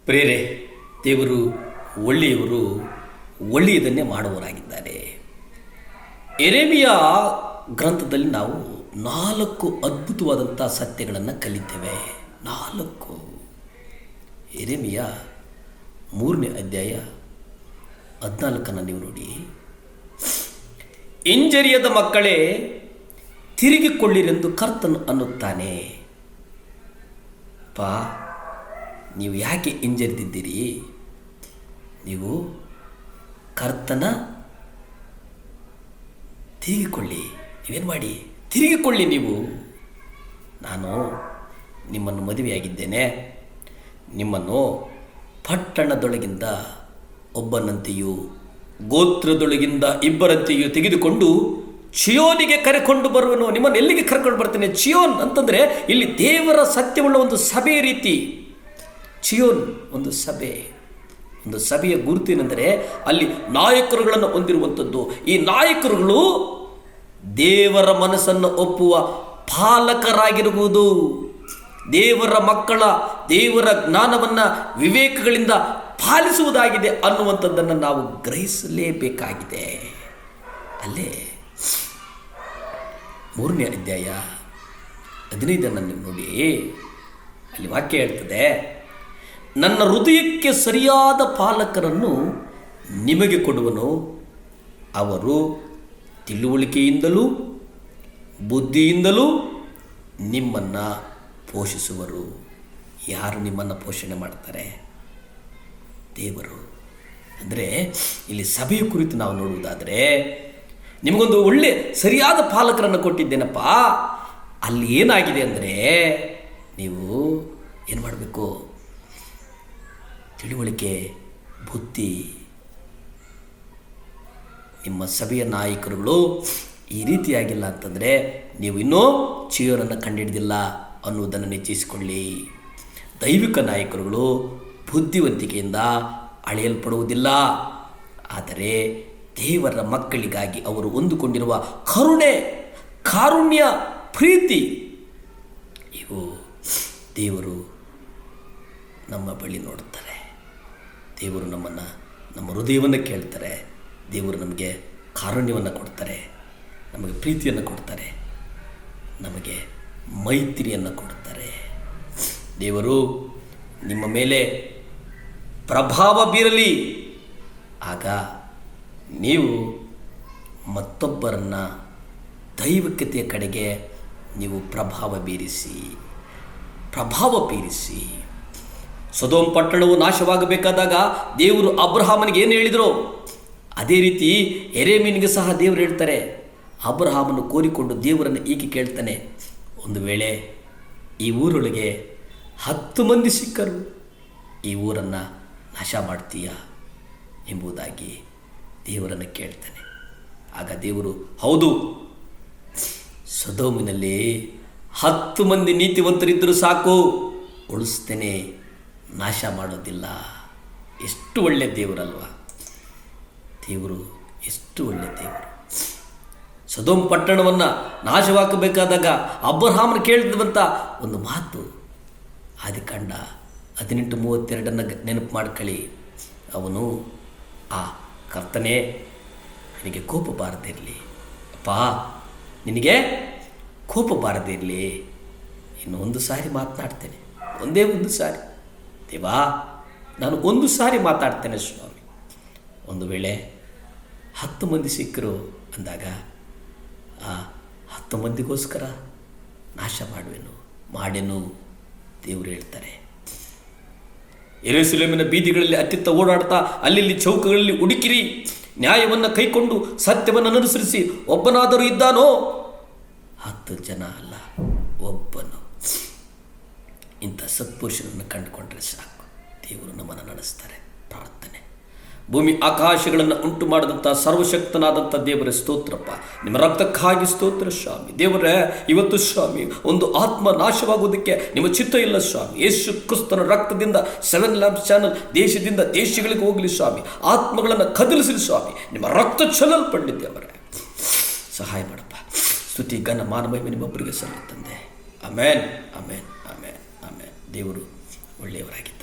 ಪ್ರೇರೆ, ದೇವರು ಒಳ್ಳೆಯವರು, ಒಳ್ಳೆಯದನ್ನೇ ಮಾಡುವವರಾಗಿದ್ದಾರೆ. ಯೆರೆಮೀಯ ಗ್ರಂಥದಲ್ಲಿ ನಾವು 4 ಅದ್ಭುತವಾದಂಥ ಸತ್ಯಗಳನ್ನು ಕಲಿತೇವೆ. 4. ಯೆರೆಮೀಯ 3ನೇ ಅಧ್ಯಾಯ 14 ನೀವು ನೋಡಿ. ಹಿಂಜರಿಯದ ಮಕ್ಕಳೇ, ತಿರುಗಿಕೊಳ್ಳಿರೆಂದು ಕರ್ತನು ಅನ್ನುತ್ತಾನೆ. ನೀವು ಯಾಕೆ ಹಿಂಜರಿದಿದ್ದೀರಿ? ನೀವು ಕರ್ತನ ತಿರುಗಿಕೊಳ್ಳಿ. ನೀವೇನು ಮಾಡಿ? ತಿರುಗಿಕೊಳ್ಳಿ. ನೀವು, ನಾನು ನಿಮ್ಮನ್ನು ಮದುವೆಯಾಗಿದ್ದೇನೆ, ನಿಮ್ಮನ್ನು ಪಟ್ಟಣದೊಳಗಿಂದ ಒಬ್ಬನಂತೆಯೂ ಗೋತ್ರದೊಳಗಿಂದ ಇಬ್ಬರಂತೆಯೂ ತೆಗೆದುಕೊಂಡು ಚಿಯೋನಿಗೆ ಕರೆಕೊಂಡು ಬರುವನು. ನಿಮ್ಮನ್ನು ಎಲ್ಲಿಗೆ ಕರ್ಕೊಂಡು ಬರ್ತೇನೆ? ಚಿಯೋನ್ ಅಂತಂದರೆ ಇಲ್ಲಿ ದೇವರ ಸತ್ಯವುಳ್ಳ ಒಂದು ಸಭೆಯ ರೀತಿ. ಚಿಯೋನ್ ಒಂದು ಸಭೆ. ಒಂದು ಸಭೆಯ ಗುರುತೇನೆಂದರೆ ಅಲ್ಲಿ ನಾಯಕರುಗಳನ್ನು ಹೊಂದಿರುವಂಥದ್ದು. ಈ ನಾಯಕರುಗಳು ದೇವರ ಮನಸ್ಸನ್ನು ಒಪ್ಪುವ ಪಾಲಕರಾಗಿರುವುದು. ದೇವರ ಮಕ್ಕಳ ದೇವರ ಜ್ಞಾನವನ್ನು ವಿವೇಕಗಳಿಂದ ಪಾಲಿಸುವುದಾಗಿದೆ ಅನ್ನುವಂಥದ್ದನ್ನು ನಾವು ಗ್ರಹಿಸಲೇಬೇಕಾಗಿದೆ. ಅಲ್ಲೇ 3ನೇ ಅಧ್ಯಾಯ 15 ನೋಡಿ, ಅಲ್ಲಿ ವಾಕ್ಯ ಹೇಳ್ತದೆ, ನನ್ನ ಹೃದಯಕ್ಕೆ ಸರಿಯಾದ ಪಾಲಕರನ್ನು ನಿಮಗೆ ಕೊಡುವನು, ಅವರು ತಿಳುವಳಿಕೆಯಿಂದಲೂ ಬುದ್ಧಿಯಿಂದಲೂ ನಿಮ್ಮನ್ನು ಪೋಷಿಸುವರು. ಯಾರು ನಿಮ್ಮನ್ನು ಪೋಷಣೆ ಮಾಡ್ತಾರೆ? ದೇವರು. ಅಂದರೆ ಇಲ್ಲಿ ಸಭೆಯ ಕುರಿತು ನಾವು ನೋಡುವುದಾದರೆ, ನಿಮಗೊಂದು ಒಳ್ಳೆ ಸರಿಯಾದ ಪಾಲಕರನ್ನು ಕೊಟ್ಟಿದ್ದೇನಪ್ಪ. ಅಲ್ಲಿ ಏನಾಗಿದೆ ಅಂದರೆ, ನೀವು ಏನು ಮಾಡಬೇಕು? ತಿಳುವಳಿಕೆ, ಬುದ್ಧಿ. ನಿಮ್ಮ ಸಭೆಯ ನಾಯಕರುಗಳು ಈ ರೀತಿಯಾಗಿಲ್ಲ ಅಂತಂದರೆ ನೀವು ಇನ್ನೂ ಚಿಯೋನನ್ನು ಕಂಡುಹಿಡಿದಿಲ್ಲ ಅನ್ನುವುದನ್ನು ನಿಶ್ಚಯಿಸಿಕೊಳ್ಳಿ. ದೈವಿಕ ನಾಯಕರುಗಳು ಬುದ್ಧಿವಂತಿಕೆಯಿಂದ ಅಳೆಯಲ್ಪಡುವುದಿಲ್ಲ, ಆದರೆ ದೇವರ ಮಕ್ಕಳಿಗಾಗಿ ಅವರು ಹೊಂದಿಕೊಂಡಿರುವ ಕರುಣೆ, ಕಾರುಣ್ಯ, ಪ್ರೀತಿ, ಇವು ದೇವರು ನಮ್ಮ ಬಳಿ ನೋಡುತ್ತಾರೆ. ದೇವರು ನಮ್ಮ ಹೃದಯವನ್ನು ಕೇಳ್ತಾರೆ. ದೇವರು ನಮಗೆ ಕಾರುಣ್ಯವನ್ನು ಕೊಡ್ತಾರೆ, ನಮಗೆ ಪ್ರೀತಿಯನ್ನು ಕೊಡ್ತಾರೆ, ನಮಗೆ ಮೈತ್ರಿಯನ್ನು ಕೊಡ್ತಾರೆ. ದೇವರು ನಿಮ್ಮ ಮೇಲೆ ಪ್ರಭಾವ ಬೀರಲಿ. ಆಗ ನೀವು ಮತ್ತೊಬ್ಬರನ್ನು ದೈವಿಕತೆಯ ಕಡೆಗೆ ನೀವು ಪ್ರಭಾವ ಬೀರಿಸಿ. ಸೊದೋಮ್ ಪಟ್ಟಣವು ನಾಶವಾಗಬೇಕಾದಾಗ ದೇವರು ಅಬ್ರಹಾಮನಿಗೆ ಏನು ಹೇಳಿದರು, ಅದೇ ರೀತಿ ಯೆರೆಮೀಯನಿಗೆ ಸಹ ದೇವರು ಹೇಳ್ತಾರೆ. ಅಬ್ರಹಾಮನು ಕೋರಿಕೊಂಡು ದೇವರನ್ನು ಹೀಗೆ ಕೇಳ್ತಾನೆ, ಒಂದು ವೇಳೆ ಈ ಊರೊಳಗೆ 10 ಮಂದಿ ಸಿಕ್ಕರು, ಈ ಊರನ್ನು ನಾಶ ಮಾಡ್ತೀಯಾ ಎಂಬುದಾಗಿ ದೇವರನ್ನು ಕೇಳ್ತಾನೆ. ಆಗ ದೇವರು, ಹೌದು, ಸೊದೋಮಿನಲ್ಲಿ 10 ಮಂದಿ ನೀತಿವಂತರಿದ್ದರೂ ಸಾಕು, ಉಳಿಸ್ತೇನೆ, ನಾಶ ಮಾಡೋದಿಲ್ಲ. ಎಷ್ಟು ಒಳ್ಳೆಯ ದೇವರಲ್ವ ದೇವರು, ಎಷ್ಟು ಒಳ್ಳೆಯ ದೇವರು. ಸೊದೋಮ್ ಪಟ್ಟಣವನ್ನು ನಾಶವಾಗಬೇಕಾದಾಗ ಅಬ್ರಹಾಮನು ಕೇಳಿದಂಥ ಒಂದು ಮಾತು, ಆದಿಕಾಂಡ 18:32 ನೆನಪು ಮಾಡ್ಕೊಳ್ಳಿ. ಅವನು, ಆ ಕರ್ತನೇ, ನಿನಗೆ ಕೋಪ ಬಾರದಿರಲಿ, ಅಪ್ಪ ನಿನಗೆ ಕೋಪ ಬಾರದಿರಲಿ, ಇನ್ನು ಒಂದು ಸಾರಿ ಮಾತನಾಡ್ತೇನೆ, ಒಂದೇ ಒಂದು ಸಾರಿ ದೇವಾ, ನಾನು ಒಂದು ಸಾರಿ ಮಾತಾಡ್ತೇನೆ ಸ್ವಾಮಿ. ಒಂದು ವೇಳೆ 10 ಮಂದಿ ಸಿಕ್ಕರು ಅಂದಾಗ ಆ 10 ಮಂದಿಗೋಸ್ಕರ ನಾಶ ಮಾಡೆನು ದೇವರು ಹೇಳ್ತಾರೆ. ಯೆರೂಸಲೇಮಿನ ಬೀದಿಗಳಲ್ಲಿ ಅತ್ತಿತ್ತ ಓಡಾಡ್ತಾ ಅಲ್ಲಿ ಚೌಕಗಳಲ್ಲಿ ಹುಡುಕಿರಿ, ನ್ಯಾಯವನ್ನು ಕೈಕೊಂಡು ಸತ್ಯವನ್ನು ಅನುಸರಿಸಿ ಒಬ್ಬನಾದರೂ ಇದ್ದಾನೋ? 10 ಜನ ಅಲ್ಲ, ಒಬ್ಬನು. ಇಂಥ ಸತ್ಪುರುಷನನ್ನು ಕಂಡುಕೊಂಡ್ರೆ ಸಾಕು, ದೇವರು ನಮ್ಮನ್ನು ನಡೆಸ್ತಾರೆ. ಪ್ರಾರ್ಥನೆ. ಭೂಮಿ ಆಕಾಶಗಳನ್ನು ಉಂಟು ಮಾಡಿದಂಥ ಸರ್ವಶಕ್ತನಾದಂಥ ದೇವರೇ ಸ್ತೋತ್ರಪ್ಪ, ನಿಮ್ಮ ರಕ್ತಕ್ಕಾಗಿ ಸ್ತೋತ್ರ ಸ್ವಾಮಿ. ದೇವರೇ, ಇವತ್ತು ಸ್ವಾಮಿ ಒಂದು ಆತ್ಮ ನಾಶವಾಗುವುದಕ್ಕೆ ನಿಮ್ಮ ಚಿತ್ತ ಇಲ್ಲ ಸ್ವಾಮಿ. ಯೇಸು ಕ್ರಿಸ್ತನ ರಕ್ತದಿಂದ 7 ಲ್ಯಾಂಪ್ಸ್ ಚಾನಲ್ ದೇಶದಿಂದ ದೇಶಗಳಿಗೆ ಹೋಗಲಿ ಸ್ವಾಮಿ. ಆತ್ಮಗಳನ್ನು ಕದಲಿಸಲಿ ಸ್ವಾಮಿ. ನಿಮ್ಮ ರಕ್ತ ಚೆಲ್ಲಲ್ಪಟ್ಟಿದ್ದೇವರೇ, ಸಹಾಯ ಮಾಡಪ್ಪ. ಸ್ತುತಿ ಘನ ಮಾನಮಹಿಮೆ ನಿಮ್ಮೊಬ್ಬರಿಗೆ ಸಲ್ಲುತ್ತಂದೆ. ಆಮೇನ್, ಆಮೇನ್, ಆಮೇನ್, ಆಮೇನ್. ದೇವರು ಒಳ್ಳೆಯವರಾಗಿದೆ.